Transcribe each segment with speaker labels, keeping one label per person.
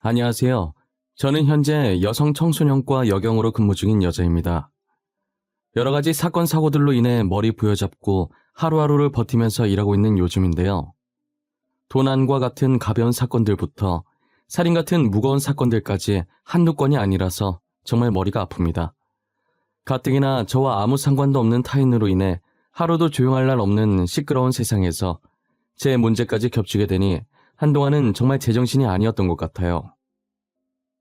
Speaker 1: 안녕하세요. 저는 현재 여성 청소년과 여경으로 근무 중인 여자입니다. 여러 가지 사건 사고들로 인해 머리 부여잡고 하루하루를 버티면서 일하고 있는 요즘인데요. 도난과 같은 가벼운 사건들부터 살인 같은 무거운 사건들까지 한두 건이 아니라서 정말 머리가 아픕니다. 가뜩이나 저와 아무 상관도 없는 타인으로 인해 하루도 조용할 날 없는 시끄러운 세상에서 제 문제까지 겹치게 되니 한동안은 정말 제정신이 아니었던 것 같아요.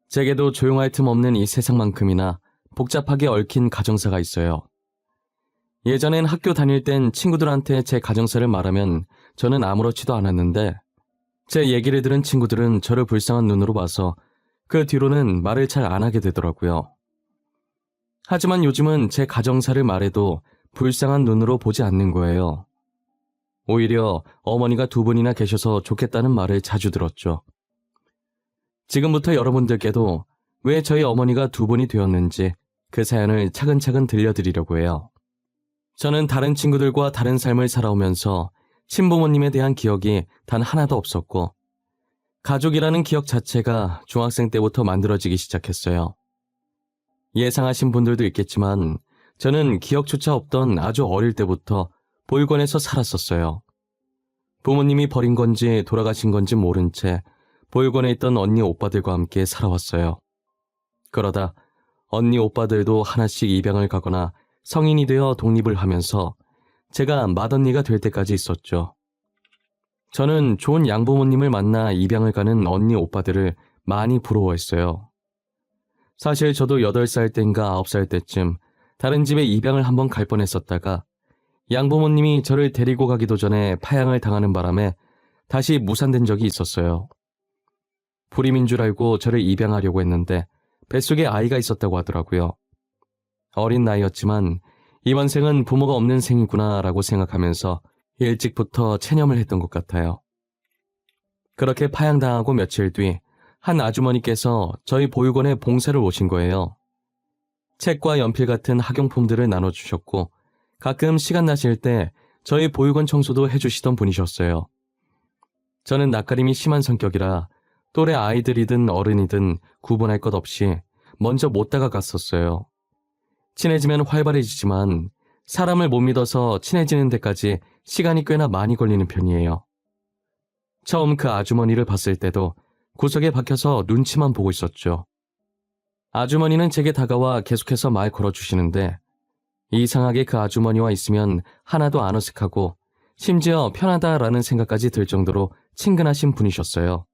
Speaker 1: 제게도 조용할 틈 없는 이 세상만큼이나 복잡하게 얽힌 가정사가 있어요. 예전엔 학교 다닐 땐 친구들한테 제 가정사를 말하면 저는 아무렇지도 않았는데 제 얘기를 들은 친구들은 저를 불쌍한 눈으로 봐서 그 뒤로는 말을 잘 안 하게 되더라고요. 하지만 요즘은 제 가정사를 말해도 불쌍한 눈으로 보지 않는 거예요. 오히려 어머니가 두 분이나 계셔서 좋겠다는 말을 자주 들었죠. 지금부터 여러분들께도 왜 저희 어머니가 두 분이 되었는지 그 사연을 차근차근 들려드리려고 해요. 저는 다른 친구들과 다른 삶을 살아오면서 친부모님에 대한 기억이 단 하나도 없었고 가족이라는 기억 자체가 중학생 때부터 만들어지기 시작했어요. 예상하신 분들도 있겠지만 저는 기억조차 없던 아주 어릴 때부터 보육원에서 살았었어요. 부모님이 버린 건지 돌아가신 건지 모른 채 보육원에 있던 언니 오빠들과 함께 살아왔어요. 그러다 언니 오빠들도 하나씩 입양을 가거나 성인이 되어 독립을 하면서 제가 맏언니가 될 때까지 있었죠. 저는 좋은 양부모님을 만나 입양을 가는 언니 오빠들을 많이 부러워했어요. 사실 저도 8살 땐가 9살 때쯤 다른 집에 입양을 한번 갈 뻔했었다가 양부모님이 저를 데리고 가기도 전에 파양을 당하는 바람에 다시 무산된 적이 있었어요. 불임인 줄 알고 저를 입양하려고 했는데 뱃속에 아이가 있었다고 하더라고요. 어린 나이였지만 이번 생은 부모가 없는 생이구나 라고 생각하면서 일찍부터 체념을 했던 것 같아요. 그렇게 파양당하고 며칠 뒤 한 아주머니께서 저희 보육원에 봉사를 오신 거예요. 책과 연필 같은 학용품들을 나눠주셨고 가끔 시간 나실 때 저희 보육원 청소도 해주시던 분이셨어요. 저는 낯가림이 심한 성격이라 또래 아이들이든 어른이든 구분할 것 없이 먼저 못 다가갔었어요. 친해지면 활발해지지만 사람을 못 믿어서 친해지는 데까지 시간이 꽤나 많이 걸리는 편이에요. 처음 그 아주머니를 봤을 때도 구석에 박혀서 눈치만 보고 있었죠. 아주머니는 제게 다가와 계속해서 말 걸어주시는데 이상하게 그 아주머니와 있으면 하나도 안 어색하고 심지어 편하다라는 생각까지 들 정도로 친근하신 분이셨어요.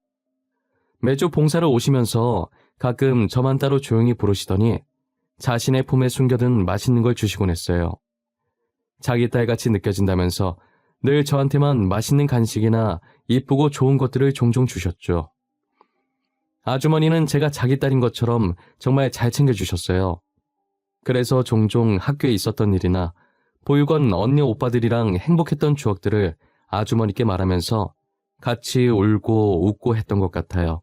Speaker 1: 매주 봉사를 오시면서 가끔 저만 따로 조용히 부르시더니 자신의 품에 숨겨둔 맛있는 걸 주시곤 했어요. 자기 딸같이 느껴진다면서 늘 저한테만 맛있는 간식이나 이쁘고 좋은 것들을 종종 주셨죠. 아주머니는 제가 자기 딸인 것처럼 정말 잘 챙겨주셨어요. 그래서 종종 학교에 있었던 일이나 보육원 언니 오빠들이랑 행복했던 추억들을 아주머니께 말하면서 같이 울고 웃고 했던 것 같아요.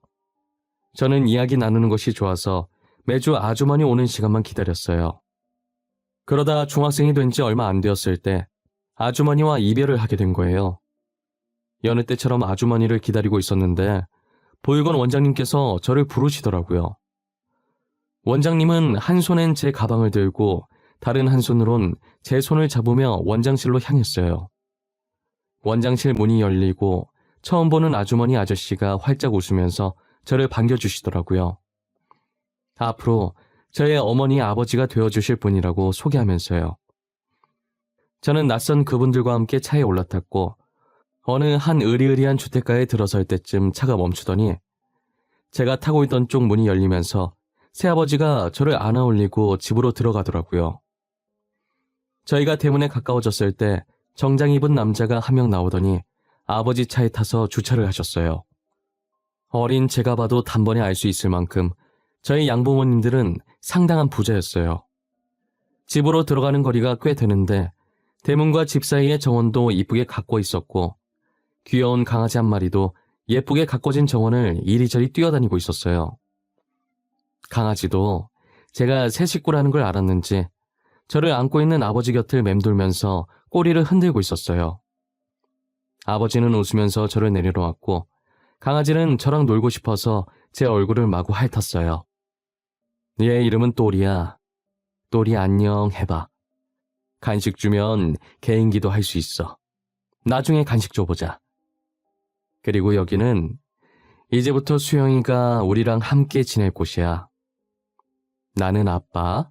Speaker 1: 저는 이야기 나누는 것이 좋아서 매주 아주머니 오는 시간만 기다렸어요. 그러다 중학생이 된 지 얼마 안 되었을 때 아주머니와 이별을 하게 된 거예요. 여느 때처럼 아주머니를 기다리고 있었는데 보육원 원장님께서 저를 부르시더라고요. 원장님은 한 손엔 제 가방을 들고 다른 한 손으론 제 손을 잡으며 원장실로 향했어요. 원장실 문이 열리고 처음 보는 아주머니 아저씨가 활짝 웃으면서 저를 반겨주시더라고요. 앞으로 저의 어머니 아버지가 되어주실 분이라고 소개하면서요. 저는 낯선 그분들과 함께 차에 올라탔고 어느 한 으리으리한 주택가에 들어설 때쯤 차가 멈추더니 제가 타고 있던 쪽 문이 열리면서 새아버지가 저를 안아 올리고 집으로 들어가더라고요. 저희가 대문에 가까워졌을 때 정장 입은 남자가 한 명 나오더니 아버지 차에 타서 주차를 하셨어요. 어린 제가 봐도 단번에 알 수 있을 만큼 저희 양부모님들은 상당한 부자였어요. 집으로 들어가는 거리가 꽤 되는데 대문과 집 사이의 정원도 이쁘게 가꿔 있었고 귀여운 강아지 한 마리도 예쁘게 가꿔진 정원을 이리저리 뛰어다니고 있었어요. 강아지도 제가 새 식구라는 걸 알았는지 저를 안고 있는 아버지 곁을 맴돌면서 꼬리를 흔들고 있었어요. 아버지는 웃으면서 저를 내려놓았고 강아지는 저랑 놀고 싶어서 제 얼굴을 마구 핥았어요. 얘 이름은 또리야. 또리 안녕 해봐. 간식 주면 개인기도 할 수 있어. 나중에 간식 줘보자. 그리고 여기는 이제부터 수영이가 우리랑 함께 지낼 곳이야. 나는 아빠,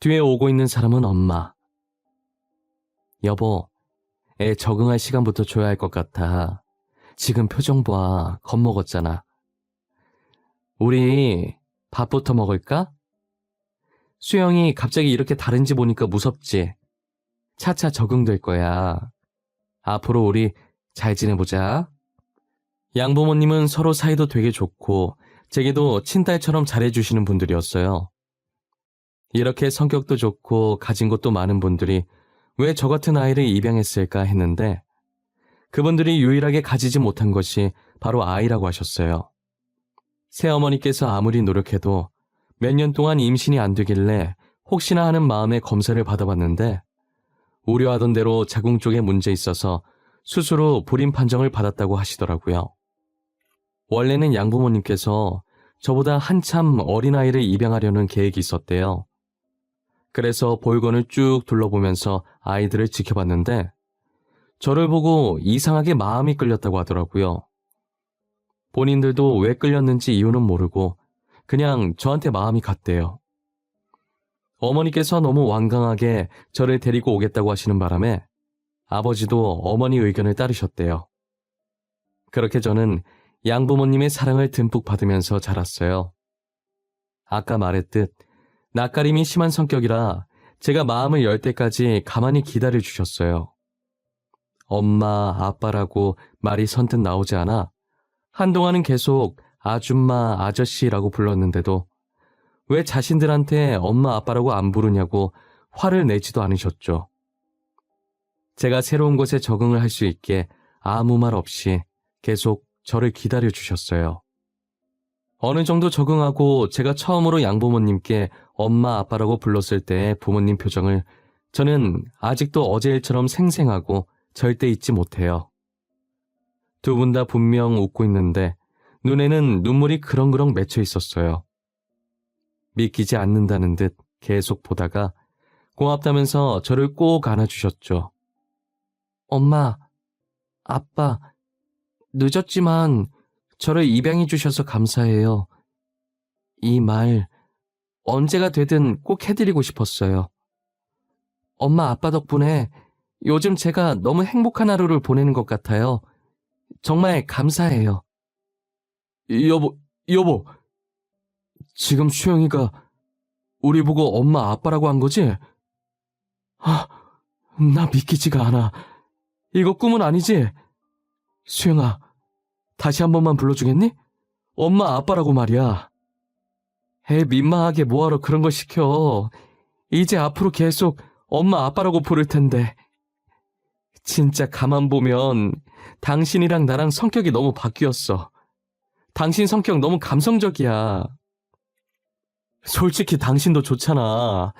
Speaker 1: 뒤에 오고 있는 사람은 엄마. 여보, 애 적응할 시간부터 줘야 할 것 같아. 지금 표정 봐, 겁먹었잖아. 우리 밥부터 먹을까? 수영이 갑자기 이렇게 다른지 보니까 무섭지? 차차 적응될 거야. 앞으로 우리 잘 지내보자. 양부모님은 서로 사이도 되게 좋고 제게도 친딸처럼 잘해주시는 분들이었어요. 이렇게 성격도 좋고 가진 것도 많은 분들이 왜 저 같은 아이를 입양했을까 했는데 그분들이 유일하게 가지지 못한 것이 바로 아이라고 하셨어요. 새어머니께서 아무리 노력해도 몇 년 동안 임신이 안 되길래 혹시나 하는 마음에 검사를 받아봤는데 우려하던 대로 자궁 쪽에 문제 있어서 수술 후 불임 판정을 받았다고 하시더라고요. 원래는 양부모님께서 저보다 한참 어린아이를 입양하려는 계획이 있었대요. 그래서 볼건을 쭉 둘러보면서 아이들을 지켜봤는데 저를 보고 이상하게 마음이 끌렸다고 하더라고요. 본인들도 왜 끌렸는지 이유는 모르고 그냥 저한테 마음이 갔대요. 어머니께서 너무 완강하게 저를 데리고 오겠다고 하시는 바람에 아버지도 어머니 의견을 따르셨대요. 그렇게 저는 양부모님의 사랑을 듬뿍 받으면서 자랐어요. 아까 말했듯 낯가림이 심한 성격이라 제가 마음을 열 때까지 가만히 기다려 주셨어요. 엄마, 아빠라고 말이 선뜻 나오지 않아 한동안은 계속 아줌마, 아저씨라고 불렀는데도 왜 자신들한테 엄마, 아빠라고 안 부르냐고 화를 내지도 않으셨죠. 제가 새로운 곳에 적응을 할 수 있게 아무 말 없이 계속 저를 기다려 주셨어요. 어느 정도 적응하고 제가 처음으로 양부모님께 엄마, 아빠라고 불렀을 때의 부모님 표정을 저는 아직도 어제 일처럼 생생하고 절대 잊지 못해요. 두 분 다 분명 웃고 있는데 눈에는 눈물이 그렁그렁 맺혀 있었어요. 믿기지 않는다는 듯 계속 보다가 고맙다면서 저를 꼭 안아주셨죠. 엄마, 아빠, 늦었지만 저를 입양해 주셔서 감사해요. 이 말 언제가 되든 꼭 해드리고 싶었어요. 엄마, 아빠 덕분에 요즘 제가 너무 행복한 하루를 보내는 것 같아요. 정말 감사해요. 여보, 지금 수영이가 우리 보고 엄마, 아빠라고 한 거지? 나 믿기지가 않아. 이거 꿈은 아니지? 수영아, 다시 한 번만 불러주겠니? 엄마, 아빠라고 말이야. 애 민망하게 뭐하러 그런 걸 시켜. 이제 앞으로 계속 엄마, 아빠라고 부를 텐데. 진짜 가만 보면 당신이랑 나랑 성격이 너무 바뀌었어. 당신 성격 너무 감성적이야. 솔직히 당신도 좋잖아.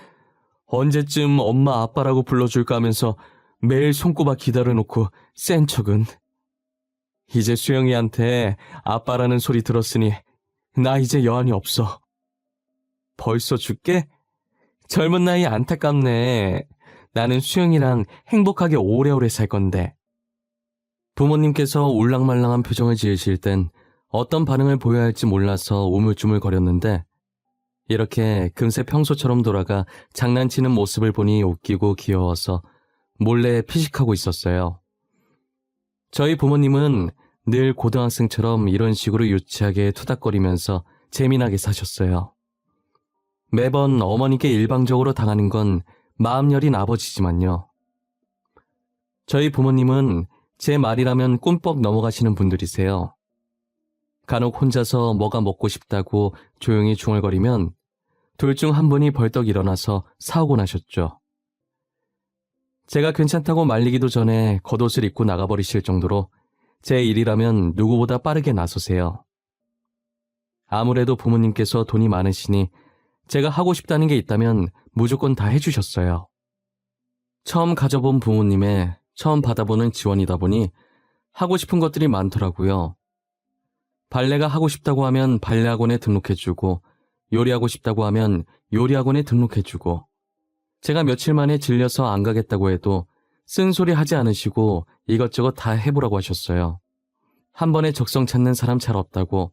Speaker 1: 언제쯤 엄마, 아빠라고 불러줄까 하면서 매일 손꼽아 기다려놓고 센 척은. 이제 수영이한테 아빠라는 소리 들었으니 나 이제 여한이 없어. 벌써 죽게? 젊은 나이에 안타깝네. 나는 수영이랑 행복하게 오래오래 살 건데. 부모님께서 울랑말랑한 표정을 지으실 땐 어떤 반응을 보여야 할지 몰라서 우물쭈물거렸는데 이렇게 금세 평소처럼 돌아가 장난치는 모습을 보니 웃기고 귀여워서 몰래 피식하고 있었어요. 저희 부모님은 늘 고등학생처럼 이런 식으로 유치하게 투닥거리면서 재미나게 사셨어요. 매번 어머니께 일방적으로 당하는 건 마음 여린 아버지지만요. 저희 부모님은 제 말이라면 꿈뻑 넘어가시는 분들이세요. 간혹 혼자서 뭐가 먹고 싶다고 조용히 중얼거리면 둘 중 한 분이 벌떡 일어나서 사오고 나셨죠. 제가 괜찮다고 말리기도 전에 겉옷을 입고 나가버리실 정도로 제 일이라면 누구보다 빠르게 나서세요. 아무래도 부모님께서 돈이 많으시니 제가 하고 싶다는 게 있다면 무조건 다 해주셨어요. 처음 가져본 부모님의 처음 받아보는 지원이다 보니 하고 싶은 것들이 많더라고요. 발레가 하고 싶다고 하면 발레학원에 등록해주고, 요리하고 싶다고 하면 요리학원에 등록해주고, 제가 며칠 만에 질려서 안 가겠다고 해도 쓴소리 하지 않으시고 이것저것 다 해보라고 하셨어요. 한 번에 적성 찾는 사람 잘 없다고,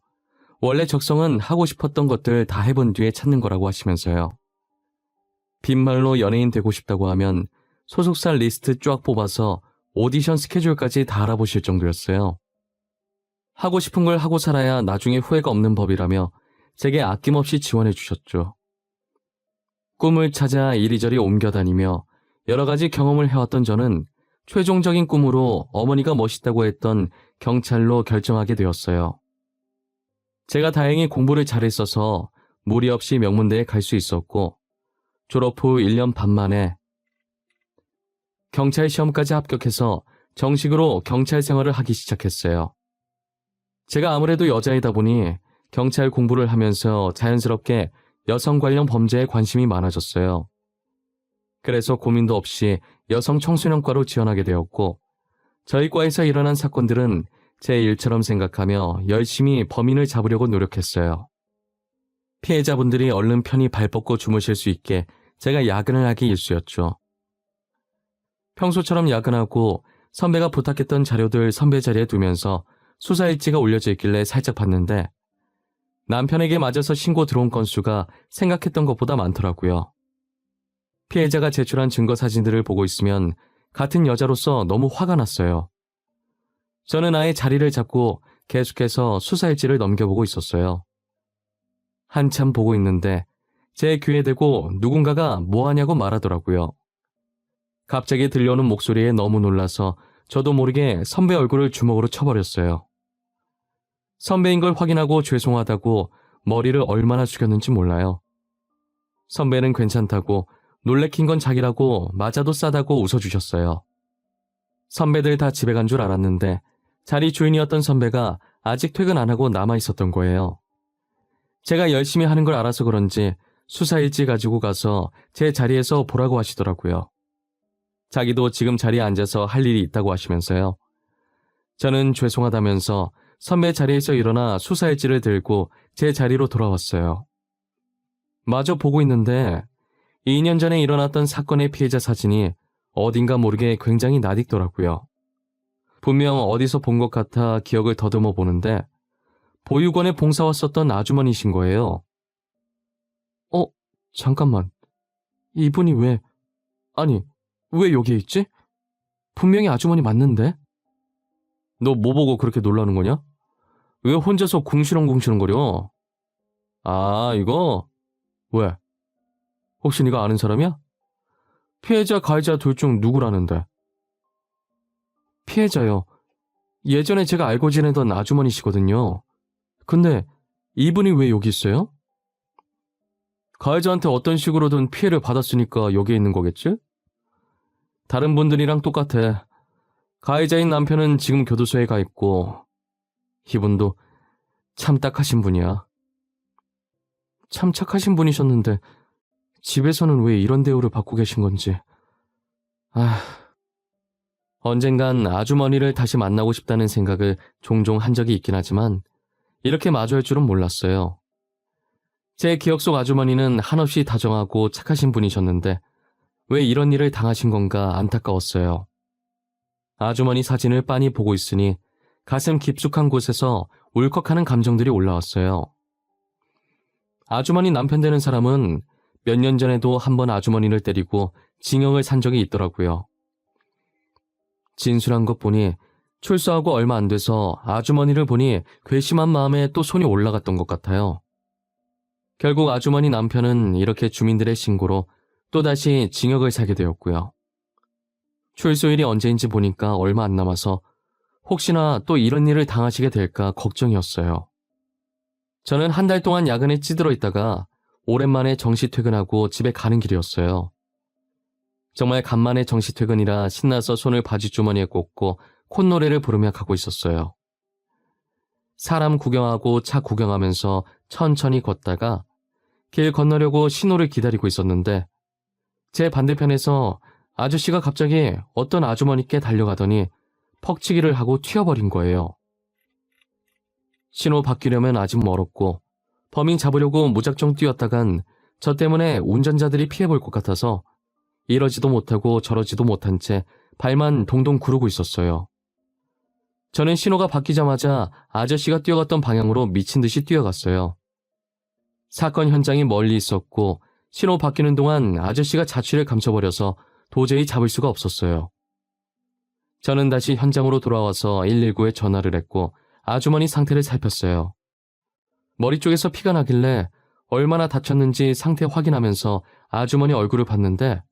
Speaker 1: 원래 적성은 하고 싶었던 것들 다 해본 뒤에 찾는 거라고 하시면서요. 빈말로 연예인 되고 싶다고 하면 소속사 리스트 쫙 뽑아서 오디션 스케줄까지 다 알아보실 정도였어요. 하고 싶은 걸 하고 살아야 나중에 후회가 없는 법이라며 제게 아낌없이 지원해 주셨죠. 꿈을 찾아 이리저리 옮겨다니며 여러 가지 경험을 해왔던 저는 최종적인 꿈으로 어머니가 멋있다고 했던 경찰로 결정하게 되었어요. 제가 다행히 공부를 잘했어서 무리 없이 명문대에 갈 수 있었고, 졸업 후 1년 반 만에 경찰 시험까지 합격해서 정식으로 경찰 생활을 하기 시작했어요. 제가 아무래도 여자이다 보니 경찰 공부를 하면서 자연스럽게 여성 관련 범죄에 관심이 많아졌어요. 그래서 고민도 없이 여성 청소년과로 지원하게 되었고, 저희 과에서 일어난 사건들은 제 일처럼 생각하며 열심히 범인을 잡으려고 노력했어요. 피해자분들이 얼른 편히 발 뻗고 주무실 수 있게 제가 야근을 하기 일쑤였죠. 평소처럼 야근하고 선배가 부탁했던 자료들 선배 자리에 두면서 수사 일지가 올려져 있길래 살짝 봤는데, 남편에게 맞아서 신고 들어온 건수가 생각했던 것보다 많더라고요. 피해자가 제출한 증거 사진들을 보고 있으면 같은 여자로서 너무 화가 났어요. 저는 아예 자리를 잡고 계속해서 수사 일지를 넘겨보고 있었어요. 한참 보고 있는데 제 귀에 대고 누군가가 뭐하냐고 말하더라고요. 갑자기 들려오는 목소리에 너무 놀라서 저도 모르게 선배 얼굴을 주먹으로 쳐버렸어요. 선배인 걸 확인하고 죄송하다고 머리를 얼마나 숙였는지 몰라요. 선배는 괜찮다고, 놀래킨 건 자기라고 맞아도 싸다고 웃어주셨어요. 선배들 다 집에 간 줄 알았는데 자리 주인이었던 선배가 아직 퇴근 안 하고 남아있었던 거예요. 제가 열심히 하는 걸 알아서 그런지 수사 일지 가지고 가서 제 자리에서 보라고 하시더라고요. 자기도 지금 자리에 앉아서 할 일이 있다고 하시면서요. 저는 죄송하다면서 선배 자리에서 일어나 수사 일지를 들고 제 자리로 돌아왔어요. 마저 보고 있는데 2년 전에 일어났던 사건의 피해자 사진이 어딘가 모르게 굉장히 낯익더라고요. 분명 어디서 본 것 같아 기억을 더듬어 보는데 보육원에 봉사왔었던 아주머니신 거예요. 잠깐만. 이분이 왜 여기에 있지? 분명히 아주머니 맞는데? 너 뭐 보고 그렇게 놀라는 거냐? 왜 혼자서 궁시렁궁시렁거려? 아, 이거? 왜? 혹시 네가 아는 사람이야? 피해자, 가해자 둘 중 누구라는데? 피해자요. 예전에 제가 알고 지내던 아주머니시거든요. 근데 이분이 왜 여기 있어요? 가해자한테 어떤 식으로든 피해를 받았으니까 여기에 있는 거겠지? 다른 분들이랑 똑같아. 가해자인 남편은 지금 교도소에 가 있고, 이분도 참 딱하신 분이야. 참 착하신 분이셨는데 집에서는 왜 이런 대우를 받고 계신 건지. 언젠간 아주머니를 다시 만나고 싶다는 생각을 종종 한 적이 있긴 하지만 이렇게 마주할 줄은 몰랐어요. 제 기억 속 아주머니는 한없이 다정하고 착하신 분이셨는데 왜 이런 일을 당하신 건가 안타까웠어요. 아주머니 사진을 빤히 보고 있으니 가슴 깊숙한 곳에서 울컥하는 감정들이 올라왔어요. 아주머니 남편 되는 사람은 몇 년 전에도 한번 아주머니를 때리고 징역을 산 적이 있더라고요. 진술한 것 보니 출소하고 얼마 안 돼서 아주머니를 보니 괘씸한 마음에 또 손이 올라갔던 것 같아요. 결국 아주머니 남편은 이렇게 주민들의 신고로 또다시 징역을 사게 되었고요. 출소일이 언제인지 보니까 얼마 안 남아서 혹시나 또 이런 일을 당하시게 될까 걱정이었어요. 저는 한 달 동안 야근에 찌들어 있다가 오랜만에 정시 퇴근하고 집에 가는 길이었어요. 정말 간만에 정시 퇴근이라 신나서 손을 바지주머니에 꽂고 콧노래를 부르며 가고 있었어요. 사람 구경하고 차 구경하면서 천천히 걷다가 길 건너려고 신호를 기다리고 있었는데 제 반대편에서 아저씨가 갑자기 어떤 아주머니께 달려가더니 퍽치기를 하고 튀어버린 거예요. 신호 바뀌려면 아직 멀었고 범인 잡으려고 무작정 뛰었다간 저 때문에 운전자들이 피해볼 것 같아서 이러지도 못하고 저러지도 못한 채 발만 동동 구르고 있었어요. 저는 신호가 바뀌자마자 아저씨가 뛰어갔던 방향으로 미친 듯이 뛰어갔어요. 사건 현장이 멀리 있었고 신호 바뀌는 동안 아저씨가 자취를 감춰버려서 도저히 잡을 수가 없었어요. 저는 다시 현장으로 돌아와서 119에 전화를 했고 아주머니 상태를 살폈어요. 머리 쪽에서 피가 나길래 얼마나 다쳤는지 상태 확인하면서 아주머니 얼굴을 봤는데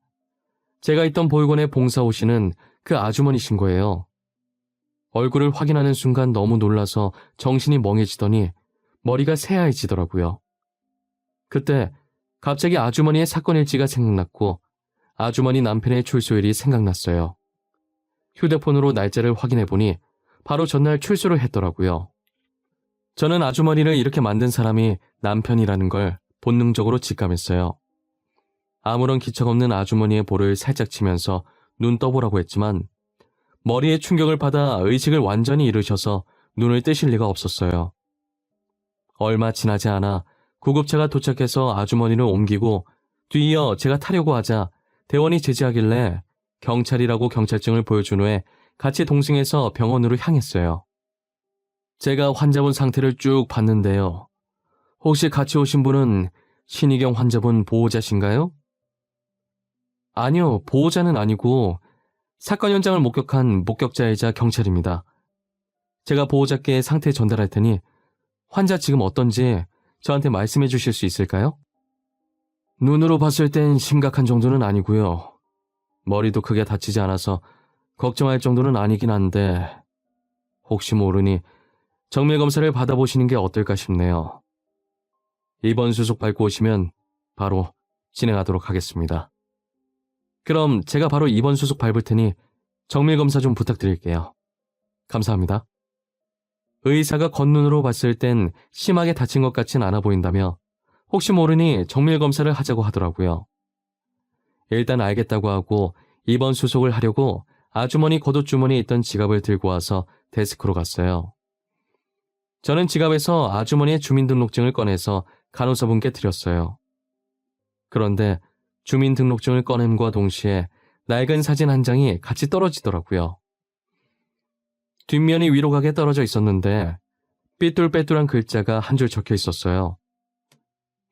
Speaker 1: 제가 있던 보육원에 봉사 오시는 그 아주머니신 거예요. 얼굴을 확인하는 순간 너무 놀라서 정신이 멍해지더니 머리가 새하얘지더라고요. 그때 갑자기 아주머니의 사건 일지가 생각났고 아주머니 남편의 출소일이 생각났어요. 휴대폰으로 날짜를 확인해보니 바로 전날 출소를 했더라고요. 저는 아주머니를 이렇게 만든 사람이 남편이라는 걸 본능적으로 직감했어요. 아무런 기척 없는 아주머니의 볼을 살짝 치면서 눈 떠보라고 했지만 머리에 충격을 받아 의식을 완전히 잃으셔서 눈을 뜨실 리가 없었어요. 얼마 지나지 않아 구급차가 도착해서 아주머니를 옮기고 뒤이어 제가 타려고 하자 대원이 제지하길래 경찰이라고 경찰증을 보여준 후에 같이 동승해서 병원으로 향했어요. 제가 환자분 상태를 쭉 봤는데요. 혹시 같이 오신 분은 신희경 환자분 보호자신가요? 아니요, 보호자는 아니고 사건 현장을 목격한 목격자이자 경찰입니다. 제가 보호자께 상태 전달할 테니 환자 지금 어떤지 저한테 말씀해 주실 수 있을까요? 눈으로 봤을 땐 심각한 정도는 아니고요. 머리도 크게 다치지 않아서 걱정할 정도는 아니긴 한데 혹시 모르니 정밀검사를 받아보시는 게 어떨까 싶네요. 입원 수속 밟고 오시면 바로 진행하도록 하겠습니다. 그럼 제가 바로 입원 수속 밟을 테니 정밀검사 좀 부탁드릴게요. 감사합니다. 의사가 겉눈으로 봤을 땐 심하게 다친 것 같진 않아 보인다며 혹시 모르니 정밀검사를 하자고 하더라고요. 일단 알겠다고 하고 입원 수속을 하려고 아주머니 겉옷주머니에 있던 지갑을 들고 와서 데스크로 갔어요. 저는 지갑에서 아주머니의 주민등록증을 꺼내서 간호사분께 드렸어요. 그런데 주민등록증을 꺼냄과 동시에 낡은 사진 한 장이 같이 떨어지더라고요. 뒷면이 위로 가게 떨어져 있었는데 삐뚤빼뚤한 글자가 한 줄 적혀 있었어요.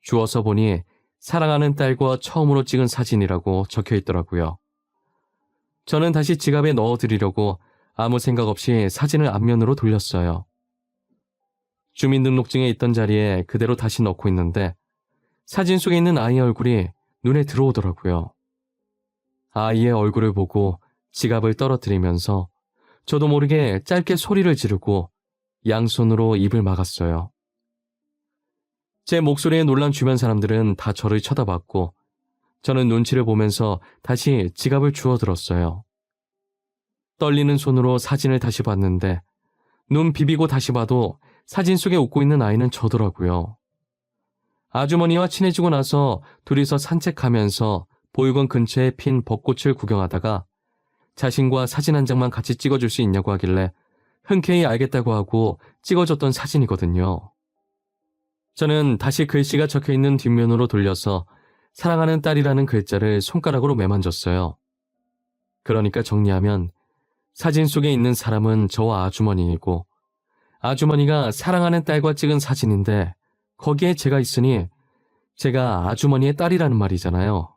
Speaker 1: 주워서 보니 사랑하는 딸과 처음으로 찍은 사진이라고 적혀 있더라고요. 저는 다시 지갑에 넣어드리려고 아무 생각 없이 사진을 앞면으로 돌렸어요. 주민등록증에 있던 자리에 그대로 다시 넣고 있는데 사진 속에 있는 아이의 얼굴이 눈에 들어오더라고요. 아이의 얼굴을 보고 지갑을 떨어뜨리면서 저도 모르게 짧게 소리를 지르고 양손으로 입을 막았어요. 제 목소리에 놀란 주변 사람들은 다 저를 쳐다봤고 저는 눈치를 보면서 다시 지갑을 주워들었어요. 떨리는 손으로 사진을 다시 봤는데 눈 비비고 다시 봐도 사진 속에 웃고 있는 아이는 저더라고요. 아주머니와 친해지고 나서 둘이서 산책하면서 보육원 근처에 핀 벚꽃을 구경하다가 자신과 사진 한 장만 같이 찍어줄 수 있냐고 하길래 흔쾌히 알겠다고 하고 찍어줬던 사진이거든요. 저는 다시 글씨가 적혀있는 뒷면으로 돌려서 사랑하는 딸이라는 글자를 손가락으로 매만졌어요. 그러니까 정리하면 사진 속에 있는 사람은 저와 아주머니이고 아주머니가 사랑하는 딸과 찍은 사진인데 거기에 제가 있으니 제가 아주머니의 딸이라는 말이잖아요.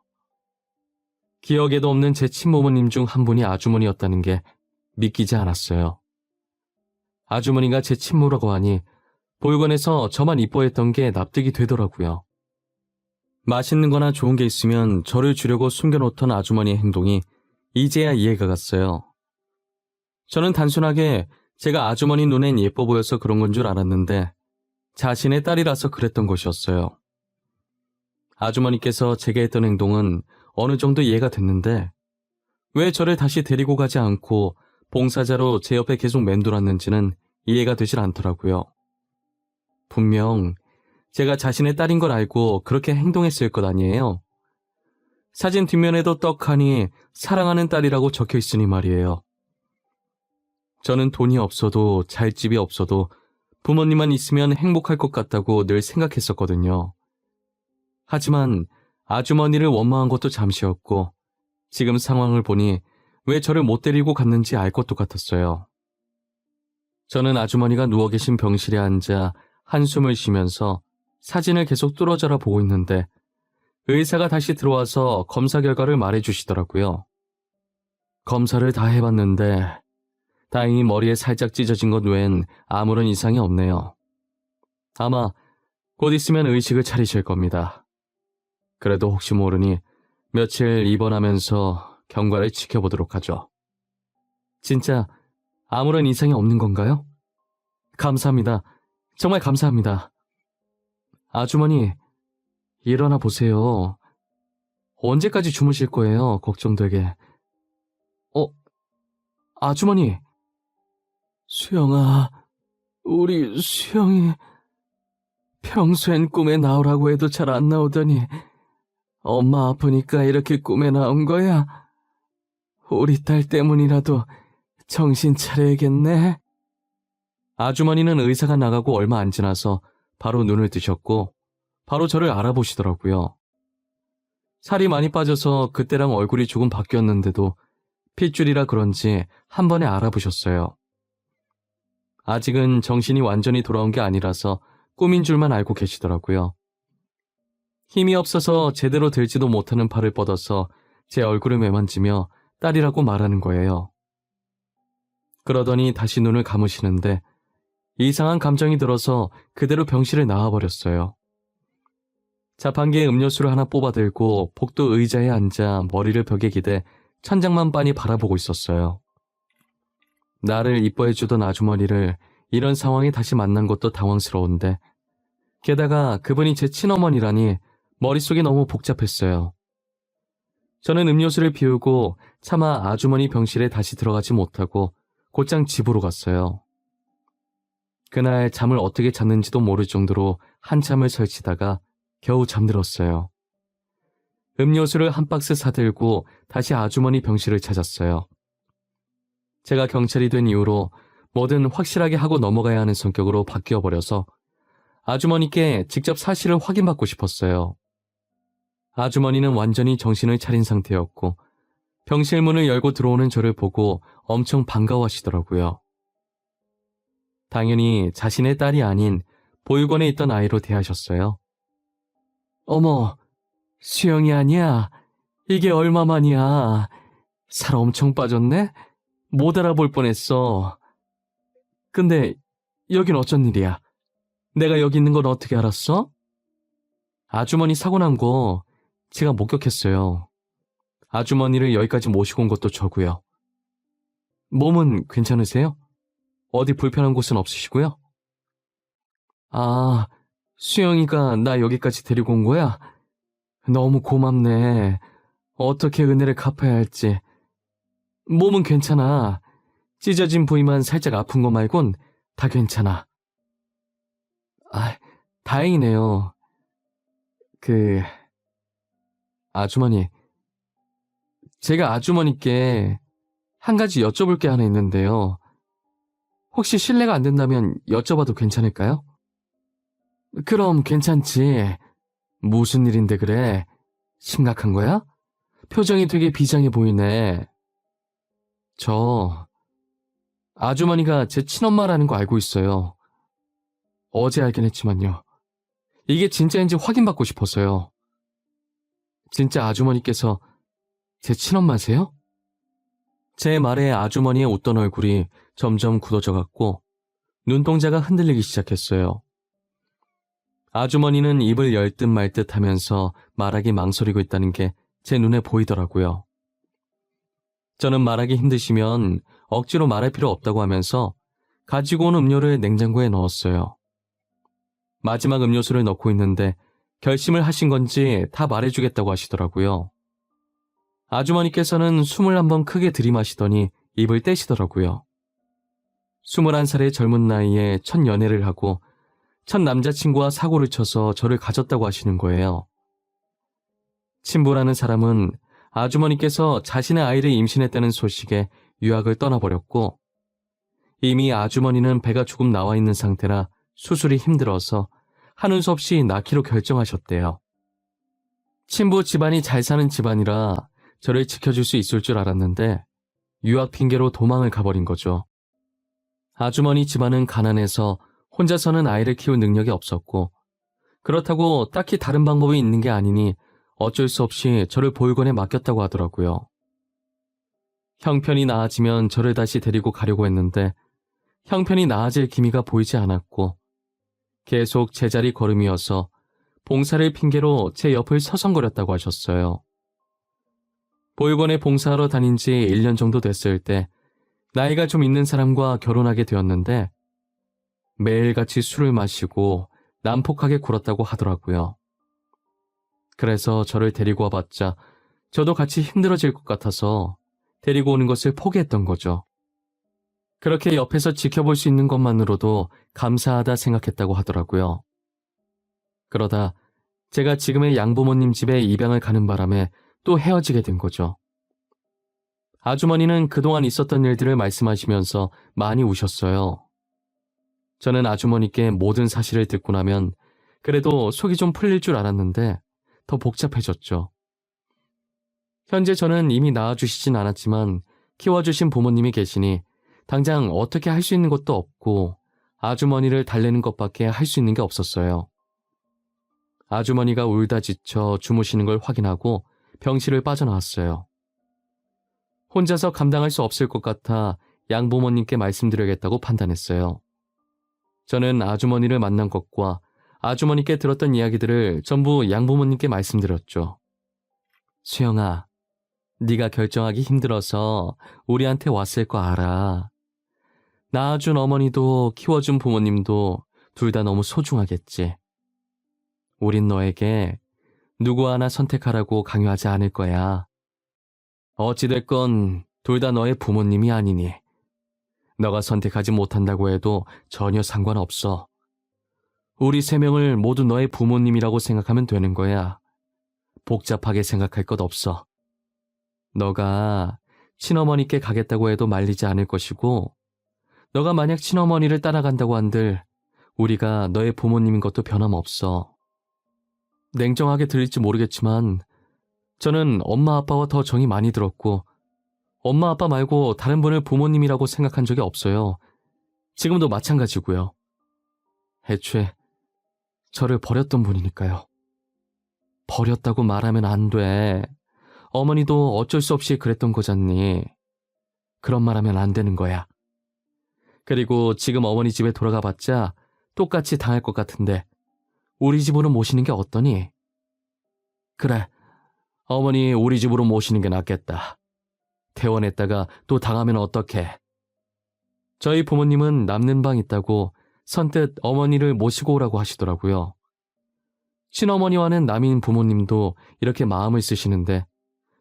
Speaker 1: 기억에도 없는 제 친모모님 중 한 분이 아주머니였다는 게 믿기지 않았어요. 아주머니가 제 친모라고 하니 보육원에서 저만 이뻐했던 게 납득이 되더라고요. 맛있는 거나 좋은 게 있으면 저를 주려고 숨겨놓던 아주머니의 행동이 이제야 이해가 갔어요. 저는 단순하게 제가 아주머니 눈엔 예뻐 보여서 그런 건 줄 알았는데 자신의 딸이라서 그랬던 것이었어요. 아주머니께서 제게 했던 행동은 어느 정도 이해가 됐는데 왜 저를 다시 데리고 가지 않고 봉사자로 제 옆에 계속 맴돌았는지는 이해가 되질 않더라고요. 분명 제가 자신의 딸인 걸 알고 그렇게 행동했을 것 아니에요. 사진 뒷면에도 떡하니 사랑하는 딸이라고 적혀 있으니 말이에요. 저는 돈이 없어도 잘 집이 없어도 부모님만 있으면 행복할 것 같다고 늘 생각했었거든요. 하지만 아주머니를 원망한 것도 잠시였고 지금 상황을 보니 왜 저를 못 데리고 갔는지 알 것도 같았어요. 저는 아주머니가 누워 계신 병실에 앉아 한숨을 쉬면서 사진을 계속 뚫어져라 보고 있는데 의사가 다시 들어와서 검사 결과를 말해주시더라고요. 검사를 다 해봤는데 다행히 머리에 살짝 찢어진 것 외엔 아무런 이상이 없네요. 아마 곧 있으면 의식을 차리실 겁니다. 그래도 혹시 모르니 며칠 입원하면서 경과를 지켜보도록 하죠. 진짜 아무런 이상이 없는 건가요? 감사합니다. 정말 감사합니다. 아주머니, 일어나 보세요. 언제까지 주무실 거예요? 걱정되게. 아주머니. 수영아, 우리 수영이 평소엔 꿈에 나오라고 해도 잘 안 나오더니 엄마 아프니까 이렇게 꿈에 나온 거야? 우리 딸 때문이라도 정신 차려야겠네. 아주머니는 의사가 나가고 얼마 안 지나서 바로 눈을 뜨셨고 바로 저를 알아보시더라고요. 살이 많이 빠져서 그때랑 얼굴이 조금 바뀌었는데도 핏줄이라 그런지 한 번에 알아보셨어요. 아직은 정신이 완전히 돌아온 게 아니라서 꿈인 줄만 알고 계시더라고요. 힘이 없어서 제대로 들지도 못하는 팔을 뻗어서 제 얼굴을 매만지며 딸이라고 말하는 거예요. 그러더니 다시 눈을 감으시는데 이상한 감정이 들어서 그대로 병실을 나와버렸어요. 자판기에 음료수를 하나 뽑아들고 복도 의자에 앉아 머리를 벽에 기대 천장만 빤히 바라보고 있었어요. 나를 이뻐해주던 아주머니를 이런 상황에 다시 만난 것도 당황스러운데 게다가 그분이 제 친어머니라니 머릿속이 너무 복잡했어요. 저는 음료수를 비우고 차마 아주머니 병실에 다시 들어가지 못하고 곧장 집으로 갔어요. 그날 잠을 어떻게 잤는지도 모를 정도로 한참을 설치다가 겨우 잠들었어요. 음료수를 한 박스 사들고 다시 아주머니 병실을 찾았어요. 제가 경찰이 된 이후로 뭐든 확실하게 하고 넘어가야 하는 성격으로 바뀌어버려서 아주머니께 직접 사실을 확인받고 싶었어요. 아주머니는 완전히 정신을 차린 상태였고 병실 문을 열고 들어오는 저를 보고 엄청 반가워하시더라고요. 당연히 자신의 딸이 아닌 보육원에 있던 아이로 대하셨어요. 어머, 수영이 아니야? 이게 얼마만이야? 살 엄청 빠졌네? 못 알아볼 뻔했어. 근데 여긴 어쩐 일이야? 내가 여기 있는 건 어떻게 알았어? 아주머니 사고 난 거 제가 목격했어요. 아주머니를 여기까지 모시고 온 것도 저고요. 몸은 괜찮으세요? 어디 불편한 곳은 없으시고요? 아, 수영이가 나 여기까지 데리고 온 거야? 너무 고맙네. 어떻게 은혜를 갚아야 할지. 몸은 괜찮아. 찢어진 부위만 살짝 아픈 거 말곤 다 괜찮아. 아, 다행이네요. 아주머니. 제가 아주머니께 한 가지 여쭤볼 게 하나 있는데요. 혹시 실례가 안 된다면 여쭤봐도 괜찮을까요? 그럼 괜찮지. 무슨 일인데 그래? 심각한 거야? 표정이 되게 비장해 보이네. 아주머니가 제 친엄마라는 거 알고 있어요. 어제 알긴 했지만요. 이게 진짜인지 확인받고 싶어서요. 진짜 아주머니께서 제 친엄마세요? 제 말에 아주머니의 웃던 얼굴이 점점 굳어져 갔고 눈동자가 흔들리기 시작했어요. 아주머니는 입을 열 듯 말 듯 하면서 말하기 망설이고 있다는 게 제 눈에 보이더라고요. 저는 말하기 힘드시면 억지로 말할 필요 없다고 하면서 가지고 온 음료를 냉장고에 넣었어요. 마지막 음료수를 넣고 있는데 결심을 하신 건지 다 말해주겠다고 하시더라고요. 아주머니께서는 숨을 한번 크게 들이마시더니 입을 떼시더라고요. 21살의 젊은 나이에 첫 연애를 하고 첫 남자친구와 사고를 쳐서 저를 가졌다고 하시는 거예요. 친부라는 사람은 아주머니께서 자신의 아이를 임신했다는 소식에 유학을 떠나버렸고 이미 아주머니는 배가 조금 나와 있는 상태라 수술이 힘들어서 하는 수 없이 낳기로 결정하셨대요. 친부 집안이 잘 사는 집안이라 저를 지켜줄 수 있을 줄 알았는데 유학 핑계로 도망을 가버린 거죠. 아주머니 집안은 가난해서 혼자서는 아이를 키울 능력이 없었고 그렇다고 딱히 다른 방법이 있는 게 아니니 어쩔 수 없이 저를 보육원에 맡겼다고 하더라고요. 형편이 나아지면 저를 다시 데리고 가려고 했는데 형편이 나아질 기미가 보이지 않았고 계속 제자리 걸음이어서 봉사를 핑계로 제 옆을 서성거렸다고 하셨어요. 보육원에 봉사하러 다닌 지 1년 정도 됐을 때 나이가 좀 있는 사람과 결혼하게 되었는데 매일같이 술을 마시고 난폭하게 굴었다고 하더라고요. 그래서 저를 데리고 와봤자 저도 같이 힘들어질 것 같아서 데리고 오는 것을 포기했던 거죠. 그렇게 옆에서 지켜볼 수 있는 것만으로도 감사하다 생각했다고 하더라고요. 그러다 제가 지금의 양부모님 집에 입양을 가는 바람에 또 헤어지게 된 거죠. 아주머니는 그동안 있었던 일들을 말씀하시면서 많이 우셨어요. 저는 아주머니께 모든 사실을 듣고 나면 그래도 속이 좀 풀릴 줄 알았는데 더 복잡해졌죠. 현재 저는 이미 낳아주시진 않았지만 키워주신 부모님이 계시니 당장 어떻게 할 수 있는 것도 없고 아주머니를 달래는 것밖에 할 수 있는 게 없었어요. 아주머니가 울다 지쳐 주무시는 걸 확인하고 병실을 빠져나왔어요. 혼자서 감당할 수 없을 것 같아 양부모님께 말씀드려야겠다고 판단했어요. 저는 아주머니를 만난 것과 아주머니께 들었던 이야기들을 전부 양부모님께 말씀드렸죠. 수영아, 네가 결정하기 힘들어서 우리한테 왔을 거 알아. 낳아준 어머니도 키워준 부모님도 둘 다 너무 소중하겠지. 우린 너에게 누구 하나 선택하라고 강요하지 않을 거야. 어찌됐건 둘 다 너의 부모님이 아니니 너가 선택하지 못한다고 해도 전혀 상관없어. 우리 세 명을 모두 너의 부모님이라고 생각하면 되는 거야. 복잡하게 생각할 것 없어. 너가 친어머니께 가겠다고 해도 말리지 않을 것이고 너가 만약 친어머니를 따라간다고 한들 우리가 너의 부모님인 것도 변함없어. 냉정하게 들릴지 모르겠지만 저는 엄마 아빠와 더 정이 많이 들었고 엄마 아빠 말고 다른 분을 부모님이라고 생각한 적이 없어요. 지금도 마찬가지고요. 애초에 저를 버렸던 분이니까요. 버렸다고 말하면 안 돼. 어머니도 어쩔 수 없이 그랬던 거잖니. 그런 말하면 안 되는 거야. 그리고 지금 어머니 집에 돌아가 봤자 똑같이 당할 것 같은데 우리 집으로 모시는 게 어떠니? 그래, 어머니 우리 집으로 모시는 게 낫겠다. 퇴원했다가 또 당하면 어떡해. 저희 부모님은 남는 방 있다고 선뜻 어머니를 모시고 오라고 하시더라고요. 친어머니와는 남인 부모님도 이렇게 마음을 쓰시는데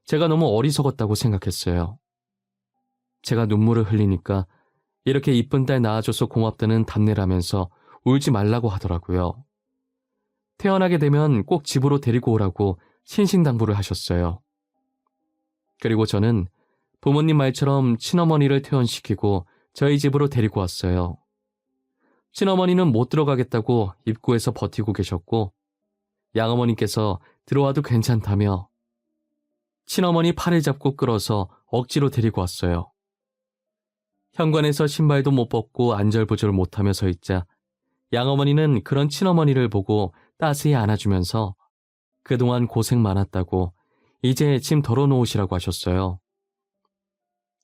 Speaker 1: 제가 너무 어리석었다고 생각했어요. 제가 눈물을 흘리니까 이렇게 이쁜 딸 낳아줘서 고맙다는 답례라면서 울지 말라고 하더라고요. 태어나게 되면 꼭 집으로 데리고 오라고 신신당부를 하셨어요. 그리고 저는 부모님 말처럼 친어머니를 퇴원시키고 저희 집으로 데리고 왔어요. 친어머니는 못 들어가겠다고 입구에서 버티고 계셨고 양어머니께서 들어와도 괜찮다며 친어머니 팔을 잡고 끌어서 억지로 데리고 왔어요. 현관에서 신발도 못 벗고 안절부절 못하며 서 있자 양어머니는 그런 친어머니를 보고 따스히 안아주면서 그동안 고생 많았다고 이제 짐 덜어놓으시라고 하셨어요.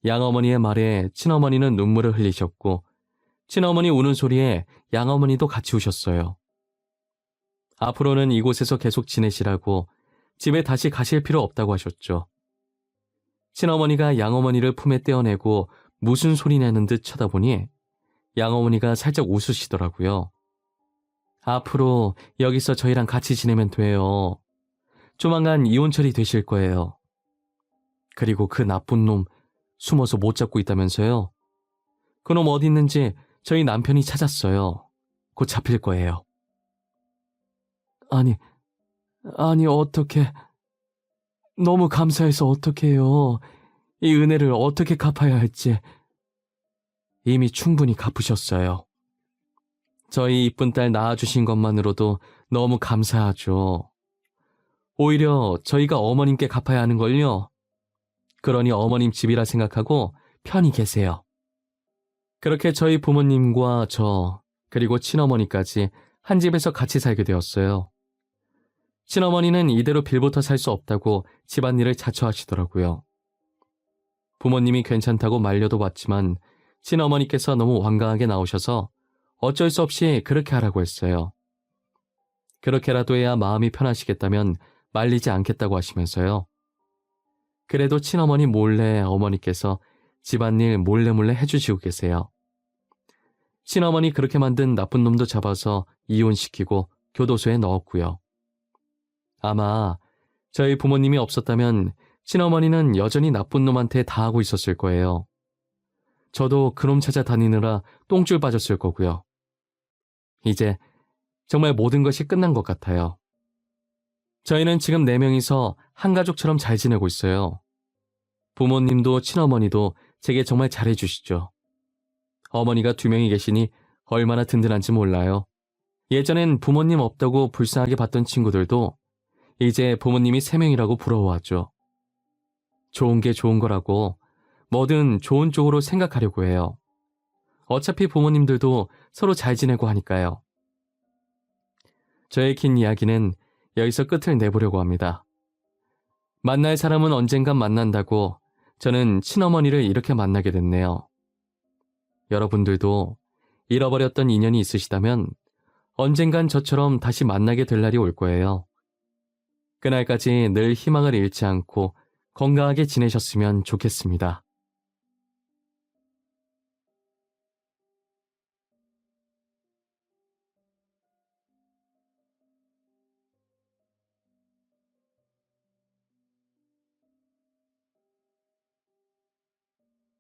Speaker 1: 양어머니의 말에 친어머니는 눈물을 흘리셨고 친어머니 우는 소리에 양어머니도 같이 우셨어요. 앞으로는 이곳에서 계속 지내시라고 집에 다시 가실 필요 없다고 하셨죠. 친어머니가 양어머니를 품에 떼어내고 무슨 소리 내는 듯 쳐다보니 양어머니가 살짝 웃으시더라고요. 앞으로 여기서 저희랑 같이 지내면 돼요. 조만간 이혼 처리 되실 거예요. 그리고 그 나쁜 놈 숨어서 못 잡고 있다면서요. 그놈 어디 있는지 저희 남편이 찾았어요. 곧 잡힐 거예요. 아니 어떻게... 너무 감사해서 어떡해요. 이 은혜를 어떻게 갚아야 할지. 이미 충분히 갚으셨어요. 저희 이쁜 딸 낳아주신 것만으로도 너무 감사하죠. 오히려 저희가 어머님께 갚아야 하는걸요. 그러니 어머님 집이라 생각하고 편히 계세요. 그렇게 저희 부모님과 저, 그리고 친어머니까지 한 집에서 같이 살게 되었어요. 친어머니는 이대로 빌부터 살 수 없다고 집안일을 자처하시더라고요. 부모님이 괜찮다고 말려도 봤지만 친어머니께서 너무 완강하게 나오셔서 어쩔 수 없이 그렇게 하라고 했어요. 그렇게라도 해야 마음이 편하시겠다면 말리지 않겠다고 하시면서요. 그래도 친어머니 몰래 어머니께서 집안일 몰래 해주시고 계세요. 친어머니 그렇게 만든 나쁜 놈도 잡아서 이혼시키고 교도소에 넣었고요. 아마 저희 부모님이 없었다면 친어머니는 여전히 나쁜 놈한테 다 하고 있었을 거예요. 저도 그놈 찾아다니느라 똥줄 빠졌을 거고요. 이제 정말 모든 것이 끝난 것 같아요. 저희는 지금 4명이서 한 가족처럼 잘 지내고 있어요. 부모님도 친어머니도 제게 정말 잘해주시죠. 어머니가 2명이 계시니 얼마나 든든한지 몰라요. 예전엔 부모님 없다고 불쌍하게 봤던 친구들도 이제 부모님이 3명이라고 부러워하죠. 좋은 게 좋은 거라고 뭐든 좋은 쪽으로 생각하려고 해요. 어차피 부모님들도 서로 잘 지내고 하니까요. 저의 긴 이야기는 여기서 끝을 내보려고 합니다. 만날 사람은 언젠간 만난다고 저는 친어머니를 이렇게 만나게 됐네요. 여러분들도 잃어버렸던 인연이 있으시다면 언젠간 저처럼 다시 만나게 될 날이 올 거예요. 그날까지 늘 희망을 잃지 않고 건강하게 지내셨으면 좋겠습니다.